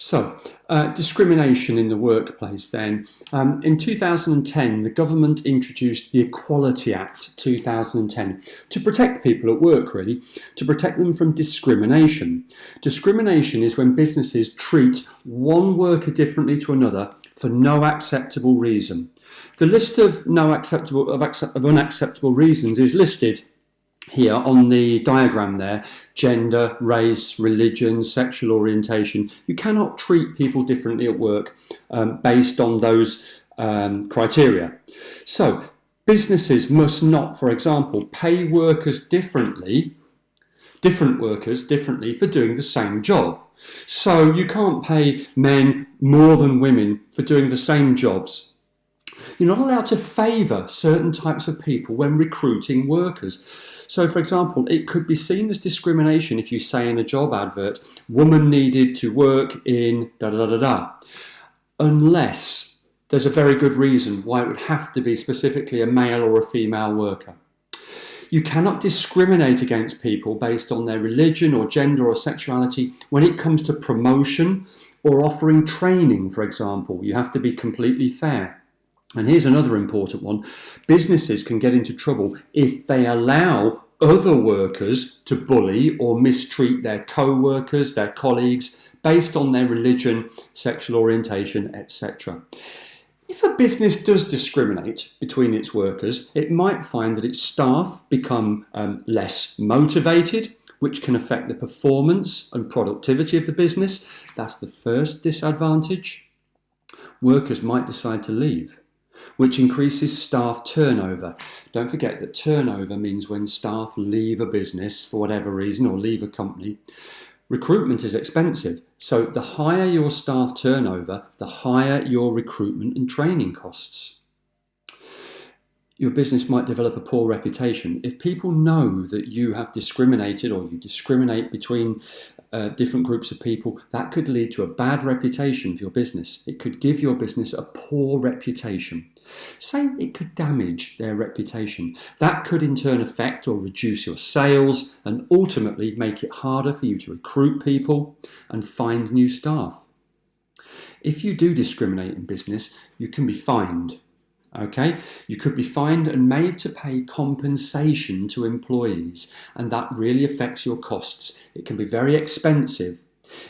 So, discrimination in the workplace then. In 2010, the government introduced the Equality Act 2010 to protect people at work, really, to protect them from discrimination. Discrimination is when businesses treat one worker differently to another for no acceptable reason. The list of unacceptable reasons is listed here on the diagram there: gender, race, religion, sexual orientation. You cannot treat people differently at work based on those criteria. So businesses must not, for example, pay different workers differently for doing the same job. So you can't pay men more than women for doing the same jobs. You're not allowed to favour certain types of people when recruiting workers. So, for example, it could be seen as discrimination if you say in a job advert, woman needed to work in da-da-da-da-da, unless there's a very good reason why it would have to be specifically a male or a female worker. You cannot discriminate against people based on their religion or gender or sexuality when it comes to promotion or offering training, for example. You have to be completely fair. And here's another important one. Businesses can get into trouble if they allow other workers to bully or mistreat their co-workers, their colleagues, based on their religion, sexual orientation, etc. If a business does discriminate between its workers, it might find that its staff become less motivated, which can affect the performance and productivity of the business. That's the first disadvantage. Workers might decide to leave, which increases staff turnover. Don't forget that turnover means when staff leave a business for whatever reason or leave a company. Recruitment is expensive, so the higher your staff turnover, the higher your recruitment and training costs. Your business might develop a poor reputation. If people know that you have discriminated or you discriminate between different groups of people, that could lead to a bad reputation for your business. It could give your business a poor reputation. Say it could damage their reputation. That could in turn affect or reduce your sales and ultimately make it harder for you to recruit people and find new staff. If you do discriminate in business, you can be fined. Okay, you could be fined and made to pay compensation to employees, and that really affects your costs. It can be very expensive.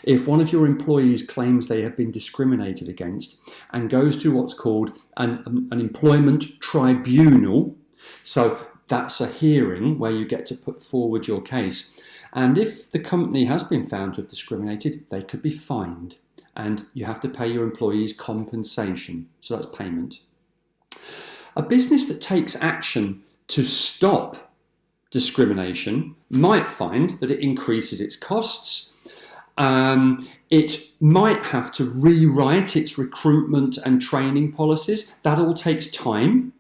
If one of your employees claims they have been discriminated against and goes to what's called an employment tribunal, so that's a hearing where you get to put forward your case, and if the company has been found to have discriminated, they could be fined, and you have to pay your employees compensation, so that's payment. A business that takes action to stop discrimination might find that it increases its costs. It might have to rewrite its recruitment and training policies. That all takes time.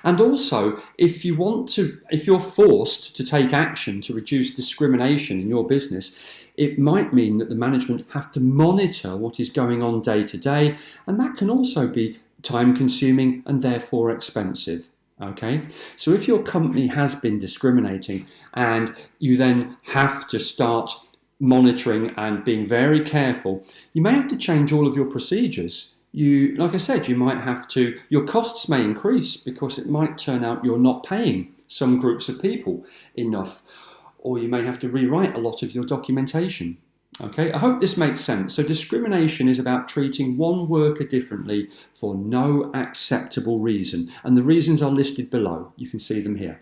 And also, if you're forced to take action to reduce discrimination in your business, it might mean that the management have to monitor what is going on day to day, and that can also be time-consuming and therefore expensive. Okay, so if your company has been discriminating and you then have to start monitoring and being very careful, you may have to change all of your procedures. Like I said, your costs may increase because it might turn out you're not paying some groups of people enough, or you may have to rewrite a lot of your documentation. Okay, I hope this makes sense. So discrimination is about treating one worker differently for no acceptable reason. And the reasons are listed below. You can see them here.